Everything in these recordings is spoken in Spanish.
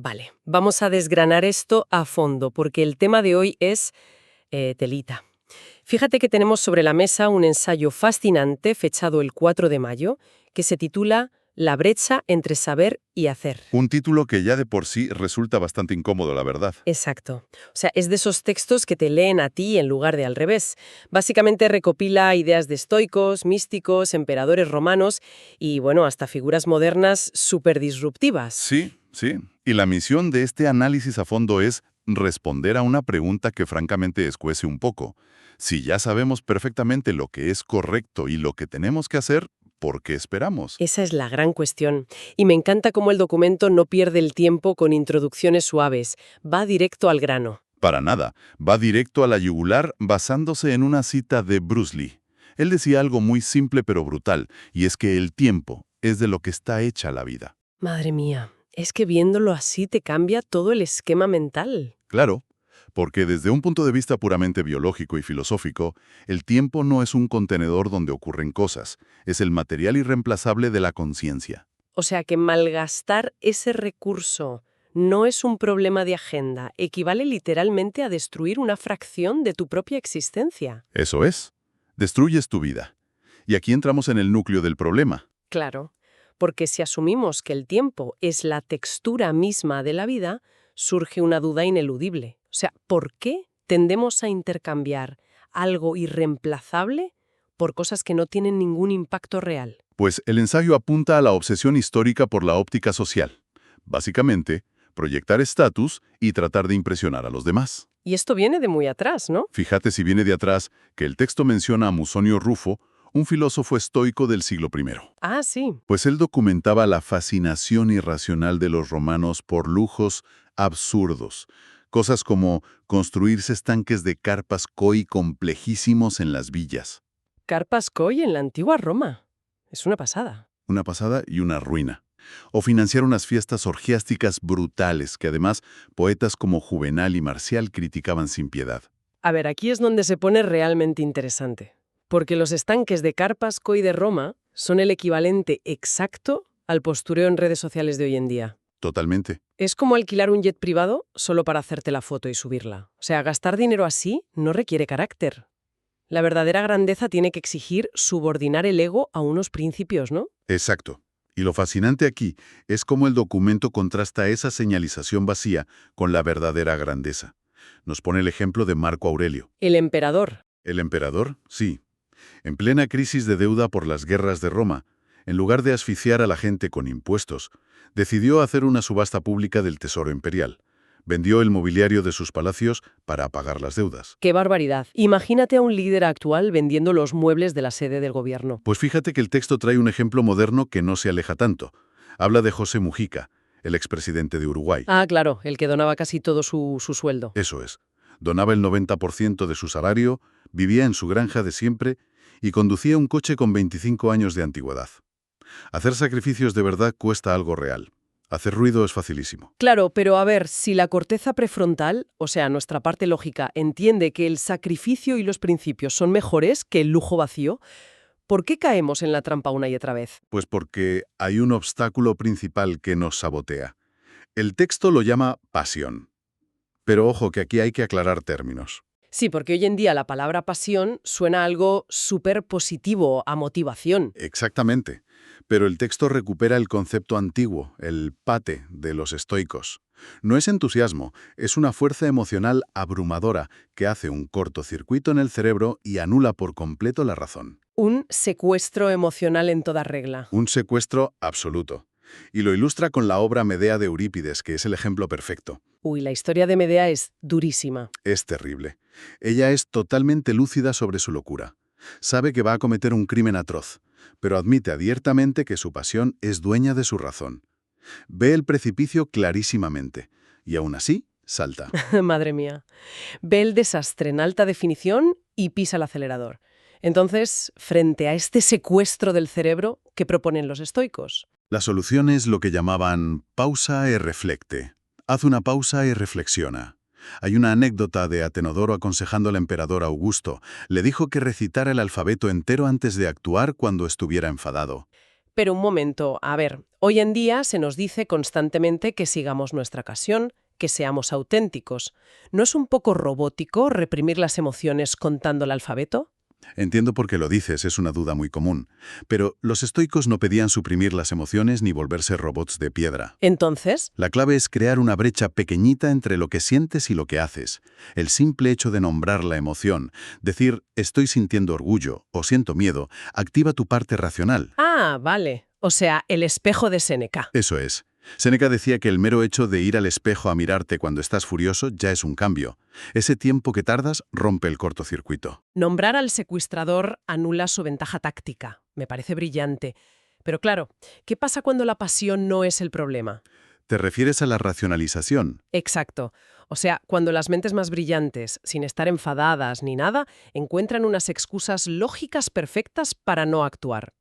Vale, vamos a desgranar esto a fondo, porque el tema de hoy es telita. Fíjate que tenemos sobre la mesa un ensayo fascinante fechado el 4 de mayo, que se titula La brecha entre saber y hacer. Un título que ya de por sí resulta bastante incómodo, la verdad. Exacto. O sea, es de esos textos que te leen a ti en lugar de al revés. Básicamente recopila ideas de estoicos, místicos, emperadores romanos y, bueno, hasta figuras modernas súper disruptivas. Sí, sí. Y la misión de este análisis a fondo es responder a una pregunta que francamente escuece un poco. Si ya sabemos perfectamente lo que es correcto y lo que tenemos que hacer, ¿por qué esperamos? Esa es la gran cuestión. Y me encanta cómo el documento no pierde el tiempo con introducciones suaves. Va directo al grano. Para nada. Va directo a la yugular basándose en una cita de Bruce Lee. Él decía algo muy simple pero brutal, y es que el tiempo es de lo que está hecha la vida. Madre mía, es que viéndolo así te cambia todo el esquema mental. Claro, porque desde un punto de vista puramente biológico y filosófico, el tiempo no es un contenedor donde ocurren cosas, es el material irreemplazable de la conciencia. O sea que malgastar ese recurso no es un problema de agenda, equivale literalmente a destruir una fracción de tu propia existencia. Eso es. Destruyes tu vida. Y aquí entramos en el núcleo del problema. Claro, porque si asumimos que el tiempo es la textura misma de la vida, surge una duda ineludible. O sea, ¿por qué tendemos a intercambiar algo irreemplazable por cosas que no tienen ningún impacto real? Pues el ensayo apunta a la obsesión histórica por la óptica social. Básicamente, proyectar estatus y tratar de impresionar a los demás. Y esto viene de muy atrás, ¿no? Fíjate si viene de atrás que el texto menciona a Musonio Rufo, un filósofo estoico del siglo I. Ah, sí. Pues él documentaba la fascinación irracional de los romanos por lujos absurdos. Cosas como construirse estanques de carpas koi complejísimos en las villas. Carpas Koi en la antigua Roma. Es una pasada. Una pasada y una ruina. O financiar unas fiestas orgiásticas brutales que además poetas como Juvenal y Marcial criticaban sin piedad. A ver, aquí es donde se pone realmente interesante. Porque los estanques de Carpas Koi de Roma son el equivalente exacto al postureo en redes sociales de hoy en día. Totalmente. Es como alquilar un jet privado solo para hacerte la foto y subirla. O sea, gastar dinero así no requiere carácter. La verdadera grandeza tiene que exigir subordinar el ego a unos principios, ¿no? Exacto. Y lo fascinante aquí es cómo el documento contrasta esa señalización vacía con la verdadera grandeza. Nos pone el ejemplo de Marco Aurelio. El emperador. ¿El emperador? Sí. En plena crisis de deuda por las guerras de Roma, en lugar de asfixiar a la gente con impuestos, decidió hacer una subasta pública del tesoro imperial. Vendió el mobiliario de sus palacios para pagar las deudas. ¡Qué barbaridad! Imagínate a un líder actual vendiendo los muebles de la sede del gobierno. Pues fíjate que el texto trae un ejemplo moderno que no se aleja tanto. Habla de José Mujica, el expresidente de Uruguay. Ah, claro, el que donaba casi todo su sueldo. Eso es. Donaba el 90% de su salario, vivía en su granja de siempre y conducía un coche con 25 años de antigüedad. Hacer sacrificios de verdad cuesta algo real. Hacer ruido es facilísimo. Claro, pero a ver, si la corteza prefrontal, o sea, nuestra parte lógica, entiende que el sacrificio y los principios son mejores que el lujo vacío, ¿por qué caemos en la trampa una y otra vez? Pues porque hay un obstáculo principal que nos sabotea. El texto lo llama pasión. Pero ojo que aquí hay que aclarar términos. Sí, porque hoy en día la palabra pasión suena a algo súper positivo, a motivación. Exactamente. Pero el texto recupera el concepto antiguo, el pate, de los estoicos. No es entusiasmo, es una fuerza emocional abrumadora que hace un cortocircuito en el cerebro y anula por completo la razón. Un secuestro emocional en toda regla. Un secuestro absoluto. Y lo ilustra con la obra Medea de Eurípides, que es el ejemplo perfecto. Uy, la historia de Medea es durísima. Es terrible. Ella es totalmente lúcida sobre su locura. Sabe que va a cometer un crimen atroz, pero admite abiertamente que su pasión es dueña de su razón. Ve el precipicio clarísimamente, y aún así salta. Madre mía. Ve el desastre en alta definición y pisa el acelerador. Entonces, frente a este secuestro del cerebro, ¿qué proponen los estoicos? La solución es lo que llamaban pausa e reflecte. Haz una pausa y reflexiona. Hay una anécdota de Atenodoro aconsejando al emperador Augusto. Le dijo que recitara el alfabeto entero antes de actuar cuando estuviera enfadado. Pero un momento, a ver, hoy en día se nos dice constantemente que sigamos nuestra pasión, que seamos auténticos. ¿No es un poco robótico reprimir las emociones contando el alfabeto? Entiendo por qué lo dices, es una duda muy común. Pero los estoicos no pedían suprimir las emociones ni volverse robots de piedra. Entonces, La clave es crear una brecha pequeñita entre lo que sientes y lo que haces. El simple hecho de nombrar la emoción, decir estoy sintiendo orgullo o siento miedo, activa tu parte racional. vale. O sea, el espejo de Séneca. Eso es. Séneca decía que el mero hecho de ir al espejo a mirarte cuando estás furioso ya es un cambio. Ese tiempo que tardas rompe el cortocircuito. Nombrar al secuestrador anula su ventaja táctica. Me parece brillante. Pero claro, ¿qué pasa cuando la pasión no es el problema? ¿Te refieres a la racionalización? Exacto. O sea, cuando las mentes más brillantes, sin estar enfadadas ni nada, encuentran unas excusas lógicas perfectas para no actuar.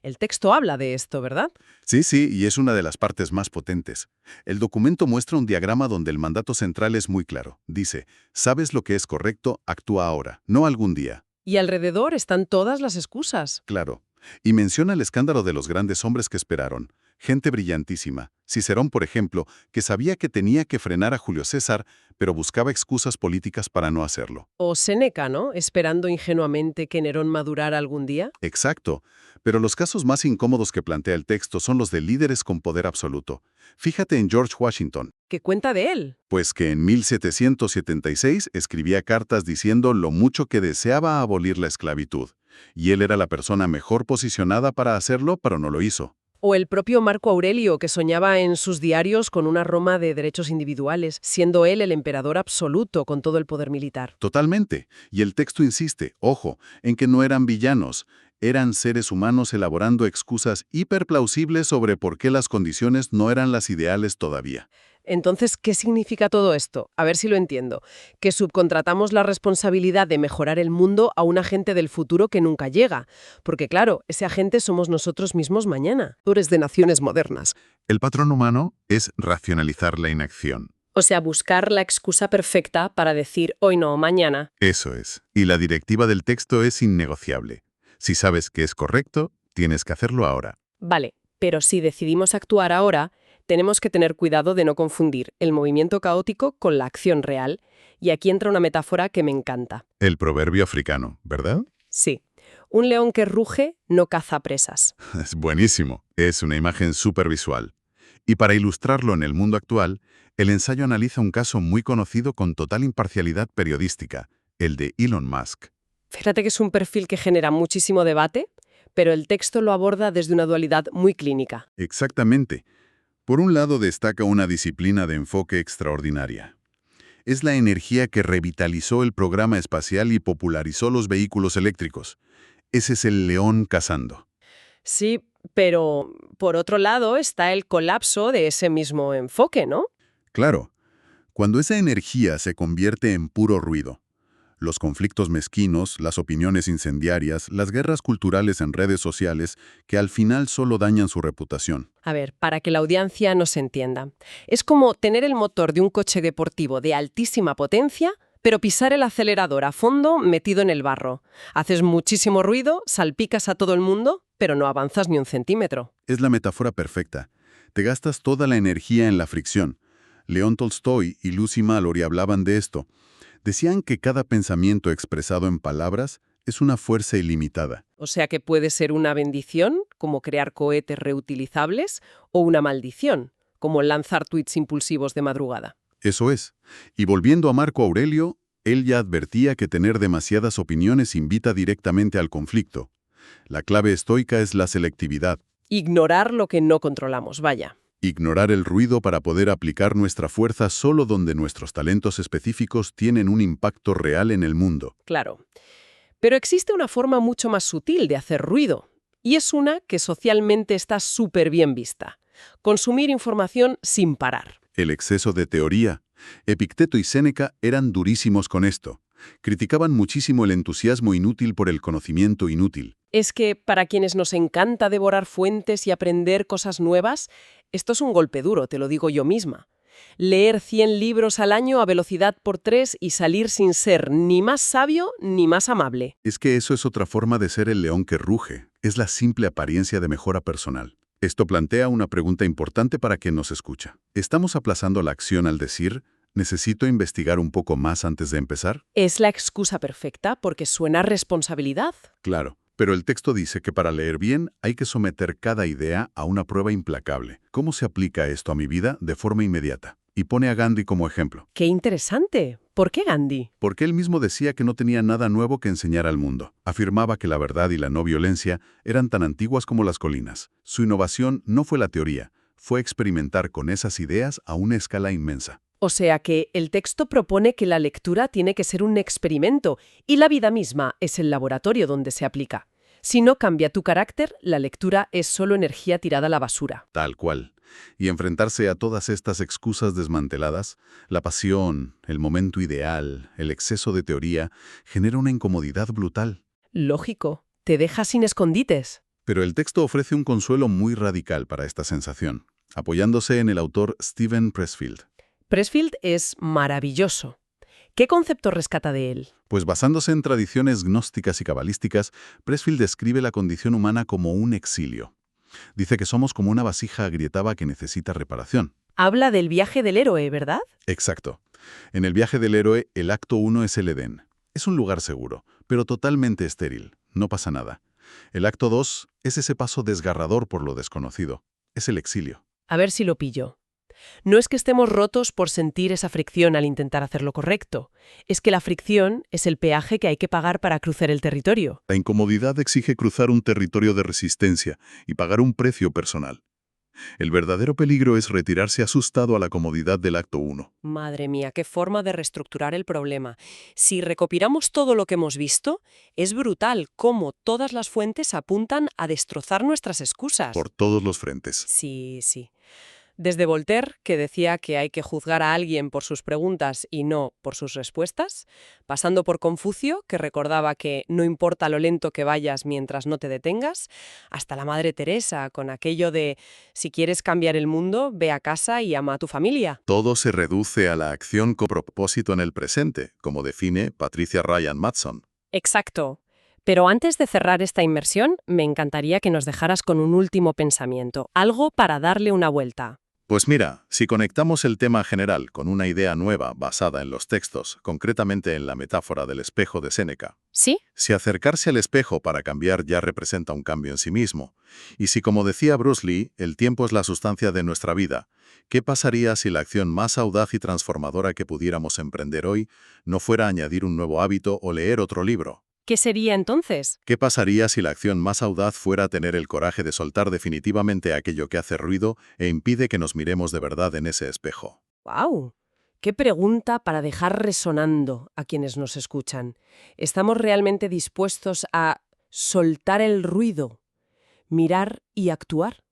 El texto habla de esto, ¿verdad? Sí, y es una de las partes más potentes. El documento muestra un diagrama donde el mandato central es muy claro. Dice, sabes lo que es correcto, actúa ahora, no algún día. Y alrededor están todas las excusas. Claro. Y menciona el escándalo de los grandes hombres que esperaron. Gente brillantísima. Cicerón, por ejemplo, que sabía que tenía que frenar a Julio César, pero buscaba excusas políticas para no hacerlo. O Séneca, ¿no? Esperando ingenuamente que Nerón madurara algún día. Exacto. Pero los casos más incómodos que plantea el texto son los de líderes con poder absoluto. Fíjate en George Washington, ¿Qué cuenta de él? pues que en 1776 escribía cartas diciendo lo mucho que deseaba abolir la esclavitud. Y él era la persona mejor posicionada para hacerlo, pero no lo hizo. O el propio Marco Aurelio, que soñaba en sus diarios con una Roma de derechos individuales, siendo él el emperador absoluto con todo el poder militar. Totalmente. Y el texto insiste, ojo, en que no eran villanos, eran seres humanos elaborando excusas hiperplausibles sobre por qué las condiciones no eran las ideales todavía. Entonces, ¿qué significa todo esto? A ver si lo entiendo. Que subcontratamos la responsabilidad de mejorar el mundo a un agente del futuro que nunca llega. Porque claro, ese agente somos nosotros mismos mañana. De naciones modernas. El patrón humano es racionalizar la inacción. O sea, buscar la excusa perfecta para decir hoy no, mañana. Eso es. Y la directiva del texto es innegociable. Si sabes que es correcto, tienes que hacerlo ahora. Vale, pero si decidimos actuar ahora, tenemos que tener cuidado de no confundir el movimiento caótico con la acción real. Y aquí entra una metáfora que me encanta. El proverbio africano, ¿verdad? Sí, un león que ruge no caza presas. Es buenísimo. Es una imagen súper visual. Y para ilustrarlo en el mundo actual, el ensayo analiza un caso muy conocido con total imparcialidad periodística, el de Elon Musk. Fíjate que es un perfil que genera muchísimo debate, pero el texto lo aborda desde una dualidad muy clínica. Exactamente. Por un lado destaca una disciplina de enfoque extraordinaria. Es la energía que revitalizó el programa espacial y popularizó los vehículos eléctricos. Ese es el león cazando. Sí, pero por otro lado está el colapso de ese mismo enfoque, ¿no? Claro, cuando esa energía se convierte en puro ruido. Los conflictos mezquinos, las opiniones incendiarias, las guerras culturales en redes sociales, que al final solo dañan su reputación. A ver, para que la audiencia nos entienda. Es como tener el motor de un coche deportivo de altísima potencia, pero pisar el acelerador a fondo metido en el barro. Haces muchísimo ruido, salpicas a todo el mundo, pero no avanzas ni un centímetro. Es la metáfora perfecta. Te gastas toda la energía en la fricción. León Tolstoy y Lucy Mallory hablaban de esto. Decían que cada pensamiento expresado en palabras es una fuerza ilimitada. O sea que puede ser una bendición, como crear cohetes reutilizables, o una maldición, como lanzar tuits impulsivos de madrugada. Eso es. Y volviendo a Marco Aurelio, él ya advertía que tener demasiadas opiniones invita directamente al conflicto. La clave estoica es la selectividad. Ignorar lo que no controlamos, vaya. Ignorar el ruido para poder aplicar nuestra fuerza solo donde nuestros talentos específicos tienen un impacto real en el mundo. Claro. Pero existe una forma mucho más sutil de hacer ruido, y es una que socialmente está súper bien vista. Consumir información sin parar. El exceso de teoría. Epicteto y Séneca eran durísimos con esto. Criticaban muchísimo el entusiasmo inútil por el conocimiento inútil. Es que para quienes nos encanta devorar fuentes y aprender cosas nuevas, esto es un golpe duro, te lo digo yo misma. Leer 100 libros al año a velocidad por 3 y salir sin ser ni más sabio ni más amable. Es que eso es otra forma de ser el león que ruge. Es la simple apariencia de mejora personal. Esto plantea una pregunta importante para quien nos escucha. ¿Estamos aplazando la acción al decir, necesito investigar un poco más antes de empezar? Es la excusa perfecta porque suena a responsabilidad. Claro, pero el texto dice que para leer bien hay que someter cada idea a una prueba implacable. ¿Cómo se aplica esto a mi vida de forma inmediata? Y pone a Gandhi como ejemplo. ¡Qué interesante! ¿Por qué Gandhi? Porque él mismo decía que no tenía nada nuevo que enseñar al mundo. Afirmaba que la verdad y la no violencia eran tan antiguas como las colinas. Su innovación no fue la teoría, fue experimentar con esas ideas a una escala inmensa. O sea que el texto propone que la lectura tiene que ser un experimento y la vida misma es el laboratorio donde se aplica. Si no cambia tu carácter, la lectura es solo energía tirada a la basura. Tal cual. Y enfrentarse a todas estas excusas desmanteladas, la pasión, el momento ideal, el exceso de teoría, genera una incomodidad brutal. Lógico, te deja sin escondites. Pero el texto ofrece un consuelo muy radical para esta sensación, apoyándose en el autor Steven Pressfield. Pressfield es maravilloso. ¿Qué concepto rescata de él? Pues basándose en tradiciones gnósticas y cabalísticas, Pressfield describe la condición humana como un exilio. Dice que somos como una vasija agrietada que necesita reparación. Habla del viaje del héroe, ¿verdad? Exacto. En el viaje del héroe, el acto 1 es el Edén. Es un lugar seguro, pero totalmente estéril. No pasa nada. El acto 2 es ese paso desgarrador por lo desconocido. Es el exilio. A ver si lo pillo. No es que estemos rotos por sentir esa fricción al intentar hacer lo correcto. Es que la fricción es el peaje que hay que pagar para cruzar el territorio. La incomodidad exige cruzar un territorio de resistencia y pagar un precio personal. El verdadero peligro es retirarse asustado a la comodidad del acto 1. Madre mía, qué forma de reestructurar el problema. Si recopilamos todo lo que hemos visto, es brutal cómo todas las fuentes apuntan a destrozar nuestras excusas. Por todos los frentes. Sí, sí. Desde Voltaire, que decía que hay que juzgar a alguien por sus preguntas y no por sus respuestas, pasando por Confucio, que recordaba que no importa lo lento que vayas mientras no te detengas, hasta la Madre Teresa, con aquello de si quieres cambiar el mundo, ve a casa y ama a tu familia. Todo se reduce a la acción con propósito en el presente, como define Patricia Ryan Matson. Exacto. Pero antes de cerrar esta inmersión, me encantaría que nos dejaras con un último pensamiento, algo para darle una vuelta. Pues mira, si conectamos el tema general con una idea nueva basada en los textos, concretamente en la metáfora del espejo de Séneca, ¿Sí? si acercarse al espejo para cambiar ya representa un cambio en sí mismo, y si, como decía Bruce Lee, el tiempo es la sustancia de nuestra vida, ¿qué pasaría si la acción más audaz y transformadora que pudiéramos emprender hoy no fuera añadir un nuevo hábito o leer otro libro? ¿Qué sería entonces? ¿Qué pasaría si la acción más audaz fuera tener el coraje de soltar definitivamente aquello que hace ruido e impide que nos miremos de verdad en ese espejo? ¡Wow! ¡Qué pregunta para dejar resonando a quienes nos escuchan! ¿Estamos realmente dispuestos a soltar el ruido, mirar y actuar?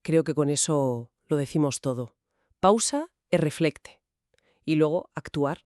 Creo que con eso lo decimos todo. Pausa y reflecte. Y luego actuar.